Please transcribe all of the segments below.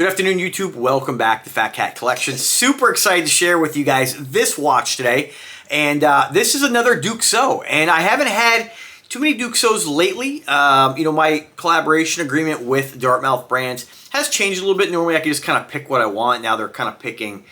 Good afternoon, YouTube. Welcome back to Phatkat Collections. Super excited to share with you guys this watch today. And this is another Duxot. And I haven't had too many Duxots lately. My collaboration agreement with Dartmouth Brands has changed a little bit. Normally I can just kind of pick what I want. Now they're kind of picking,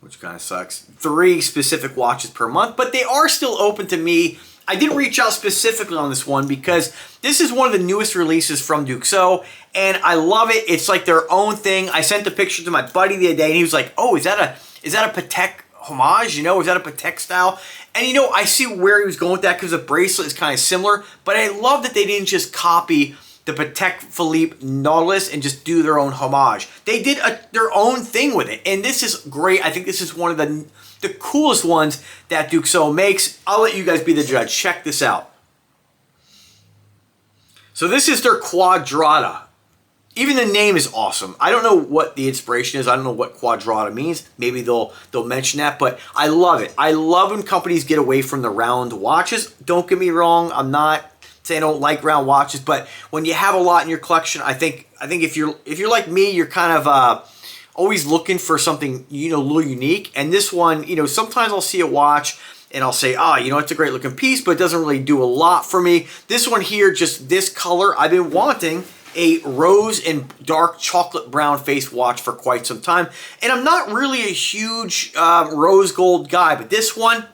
which kind of sucks, 3 specific watches per month. But they are still open to me. I didn't reach out specifically on this one because this is one of the newest releases from Duxot, and I love it. It's like their own thing. I sent the picture to my buddy the other day, and he was like, "Oh, is that a Patek homage? Is that a Patek style?" And I see where he was going with that because the bracelet is kind of similar. But I love that they didn't just copy the Patek Philippe Nautilus and just do their own homage. They did their own thing with it, and this is great. I think this is one of the coolest ones that Duxot makes. I'll let you guys be the judge. Check this out. So this is their Quadrata. Even the name is awesome. I don't know what the inspiration is. I don't know what Quadrata means. Maybe they'll mention that, but I love it. I love when companies get away from the round watches. Don't get me wrong. I'm not saying I don't like round watches, but when you have a lot in your collection, I think if you're like me, you're kind of always looking for something, a little unique. And this one, sometimes I'll see a watch and I'll say, it's a great looking piece, but it doesn't really do a lot for me. This one here, just this color, I've been wanting a rose and dark chocolate brown face watch for quite some time. And I'm not really a huge rose gold guy, but this one,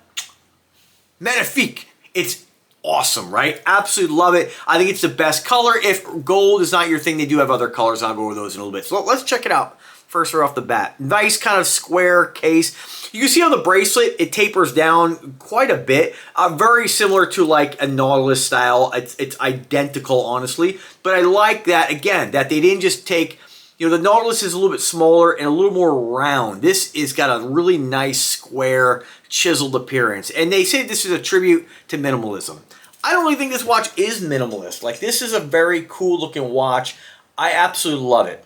magnifique. It's awesome, right? Absolutely love it. I think it's the best color. If gold is not your thing, they do have other colors. I'll go over those in a little bit. So let's check it out. First, right off the bat, nice kind of square case. You can see on the bracelet, it tapers down quite a bit. Very similar to like a Nautilus style. It's identical, honestly. But I like that, again, that they didn't just take, the Nautilus is a little bit smaller and a little more round. This is got a really nice square, chiseled appearance. And they say this is a tribute to minimalism. I don't really think this watch is minimalist. Like, this is a very cool looking watch. I absolutely love it.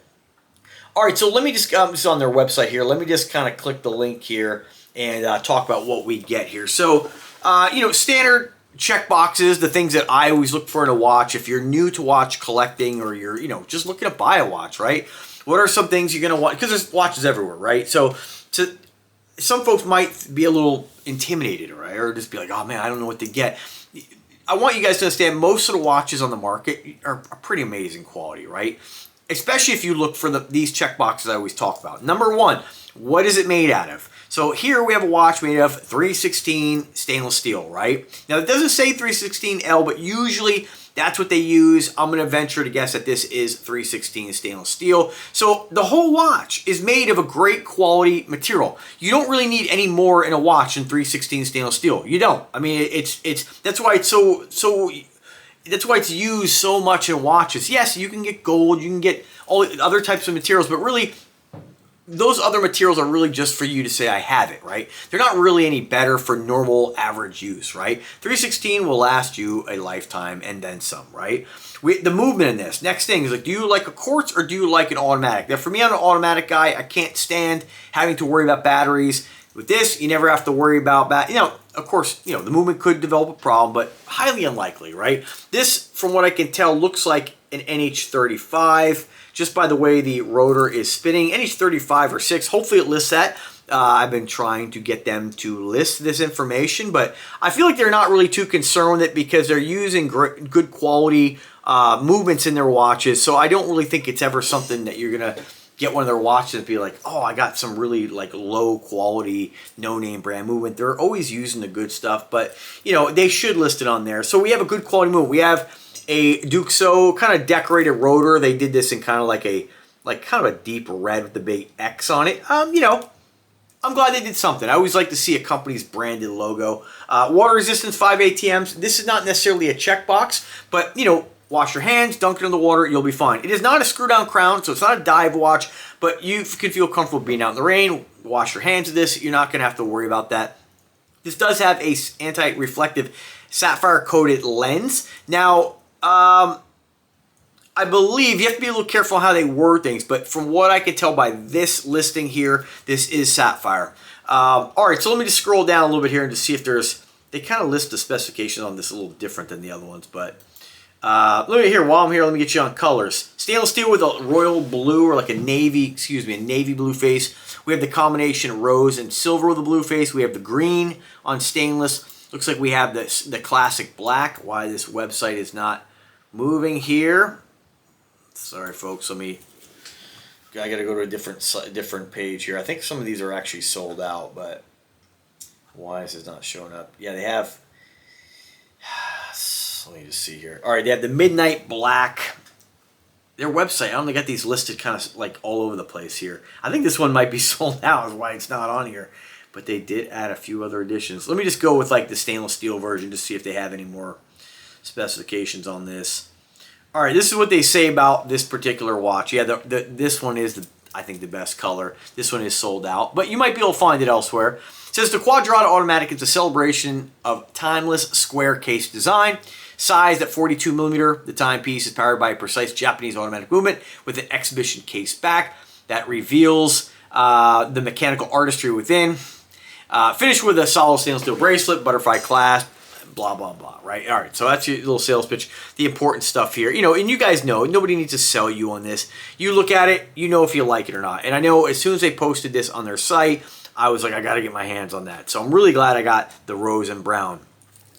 All right, so let me just, this is on their website here. Let me just kind of click the link here and talk about what we get here. So, standard check boxes, the things that I always look for in a watch. If you're new to watch collecting or you're, just looking to buy a watch, right? What are some things you're going to want? Because there's watches everywhere, right? So, some folks might be a little intimidated, right? Or just be like, oh man, I don't know what to get. I want you guys to understand most of the watches on the market are pretty amazing quality, right? Especially if you look for these check boxes I always talk about. Number one, what is it made out of? So here we have a watch made of 316 stainless steel, right? Now it doesn't say 316L, but usually that's what they use. I'm gonna venture to guess that this is 316 stainless steel. So the whole watch is made of a great quality material. You don't really need any more in a watch than 316 stainless steel. You don't. I mean, that's why it's that's why it's used so much in watches. Yes, you can get gold, you can get all other types of materials, but really, those other materials are really just for you to say, I have it, right? They're not really any better for normal average use, right? 316 will last you a lifetime and then some, right? The movement in this, next thing is like, do you like a quartz or do you like an automatic? Now for me, I'm an automatic guy. I can't stand having to worry about batteries. With this, you never have to worry about that. Of course, the movement could develop a problem, but highly unlikely, right? This, from what I can tell, looks like an NH35, just by the way the rotor is spinning. NH35 or 6, hopefully it lists that. I've been trying to get them to list this information, but I feel like they're not really too concerned with it because they're using good quality movements in their watches, so I don't really think it's ever something that you're going to get one of their watches and be like, oh, I got some really like low quality, no name brand movement. They're always using the good stuff, but they should list it on there. So we have a good quality movement. We have a Duxot kind of decorated rotor. They did this in kind of like a deep red with the big X on it. I'm glad they did something. I always like to see a company's branded logo. Water resistance 5 ATMs. This is not necessarily a checkbox, but wash your hands, dunk it in the water, you'll be fine. It is not a screw-down crown, so it's not a dive watch, but you can feel comfortable being out in the rain. Wash your hands with this. You're not going to have to worry about that. This does have a anti-reflective sapphire-coated lens. Now, I believe you have to be a little careful how they word things, but from what I can tell by this listing here, this is sapphire. All right, so let me just scroll down a little bit here and just see if there's... They kind of list the specifications on this a little different than the other ones, but... Let me here while I'm here. Let me get you on colors. Stainless steel with a royal blue or like a navy, excuse me, a navy blue face. We have the combination rose and silver with a blue face. We have the green on stainless. Looks like we have the classic black. Why this website is not moving here? Sorry, folks. I got to go to a different page here. I think some of these are actually sold out, but why is this not showing up? Yeah, they have. Let me just see here. All right, they have the midnight black. Their website, I only got these listed kind of like all over the place here. I think this one might be sold out, is why it's not on here. But they did add a few other editions. Let me just go with like the stainless steel version to see if they have any more specifications on this. All right, this is what they say about this particular watch. Yeah, this one is, I think, the best color. This one is sold out, but you might be able to find it elsewhere. It says the Quadrata Automatic is a celebration of timeless square case design. Sized at 42 millimeter, the timepiece is powered by a precise Japanese automatic movement with an exhibition case back that reveals the mechanical artistry within. Finished with a solid stainless steel bracelet, butterfly clasp, blah, blah, blah, right? All right, so that's your little sales pitch. The important stuff here. You know, and you guys know, nobody needs to sell you on this. You look at it, you know if you like it or not. And I know as soon as they posted this on their site, I was like, I got to get my hands on that. So I'm really glad I got the rose and brown,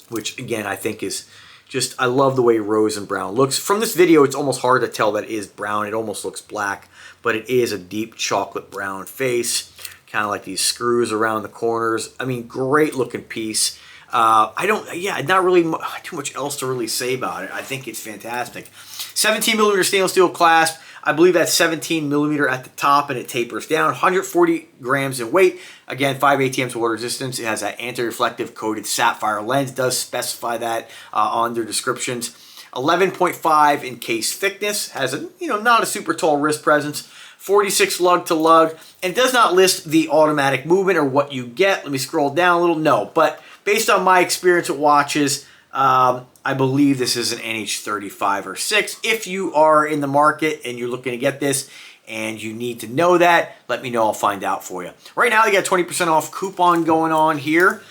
which, again, I think is just, I love the way rose and brown looks. From this video, it's almost hard to tell that it is brown. It almost looks black, but it is a deep chocolate brown face. Kind of like these screws around the corners. I mean, great looking piece. Not really too much else to really say about it. I think it's fantastic. 17 millimeter stainless steel clasp. I believe that's 17 millimeter at the top, and it tapers down. 140 grams in weight. Again, 5 ATMs water resistance. It has that anti-reflective coated sapphire lens. Does specify that on their descriptions. 11.5 in case thickness. Has a not a super tall wrist presence. 46 lug to lug, and it does not list the automatic movement or what you get. Let me scroll down a little. No, but based on my experience with watches, I believe this is an NH35 or 6. If you are in the market and you're looking to get this and you need to know that, let me know. I'll find out for you. Right now, they got 20% off coupon going on here,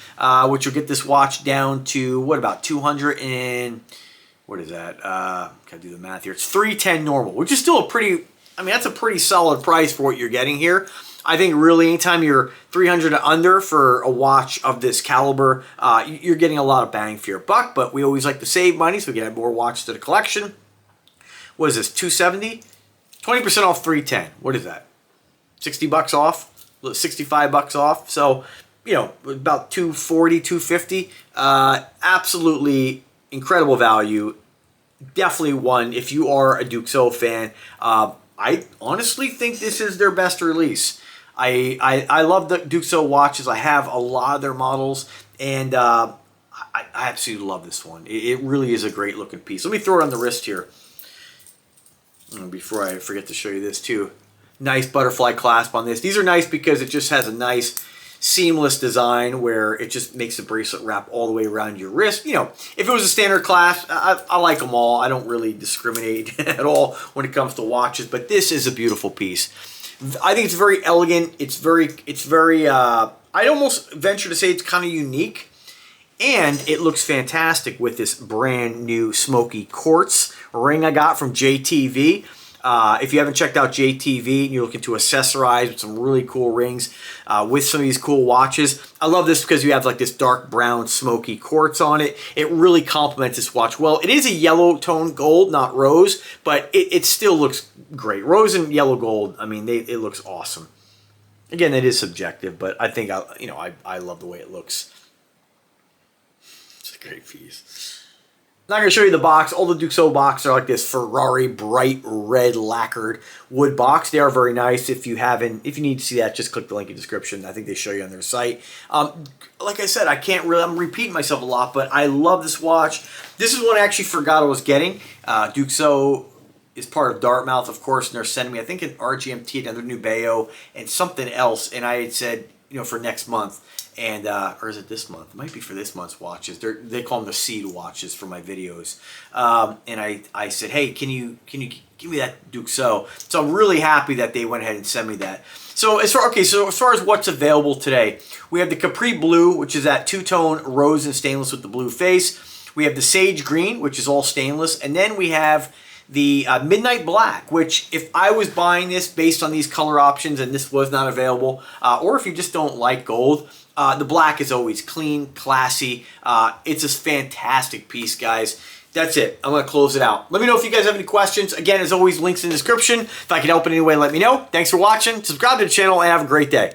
which will get this watch down to, what, about 200 and, what is that? Gotta do the math here. It's 310 normal, which is still a pretty, that's a pretty solid price for what you're getting here. I think really anytime you're 300 and under for a watch of this caliber, you're getting a lot of bang for your buck, but we always like to save money so we can add more watches to the collection. What is this, 270? 20% off 310. What is that? 60 bucks off? 65 bucks off? So, about 240, 250. Absolutely incredible value. Definitely one, if you are a Duxot fan, I honestly think this is their best release. I love the Duxot watches. I have a lot of their models, and I absolutely love this one. It really is a great looking piece. Let me throw it on the wrist here before I forget to show you this too. Nice butterfly clasp on this. These are nice because it just has a nice seamless design where it just makes the bracelet wrap all the way around your wrist. If it was a standard clasp, I like them all. I don't really discriminate at all when it comes to watches, but this is a beautiful piece. I think it's very elegant. It's very, I'd almost venture to say it's kind of unique, and it looks fantastic with this brand new smoky quartz ring I got from JTV. If you haven't checked out JTV and you're looking to accessorize with some really cool rings with some of these cool watches, I love this because you have like this dark brown smoky quartz on it. It really complements this watch well. It is a yellow tone gold, not rose, but it still looks great. Rose and yellow gold, it looks awesome. Again, it is subjective, but I think I love the way it looks. It's a great piece. I'm not going to show you the box. All the Duxot boxes are like this Ferrari bright red lacquered wood box. They are very nice. If you need to see that, just click the link in the description. I think they show you on their site. Like I said, I'm repeating myself a lot, but I love this watch. This is one I actually forgot I was getting. Duxot is part of Dartmouth, of course, and they're sending me, I think, an RGMT, another Nubeo, and something else. And I had said, for next month. And or is it this month? It might be for this month's watches. They call them the seed watches for my videos. And I said, hey, can you give me that Duxot? So I'm really happy that they went ahead and sent me that. So as far as what's available today, we have the Capri Blue, which is that two-tone rose and stainless with the blue face. We have the sage green, which is all stainless, and then we have the midnight black, which if I was buying this based on these color options and this was not available, or if you just don't like gold, the black is always clean, classy. It's a fantastic piece, guys. That's it. I'm going to close it out. Let me know if you guys have any questions. Again, as always, links in the description. If I can help in any way, let me know. Thanks for watching. Subscribe to the channel and have a great day.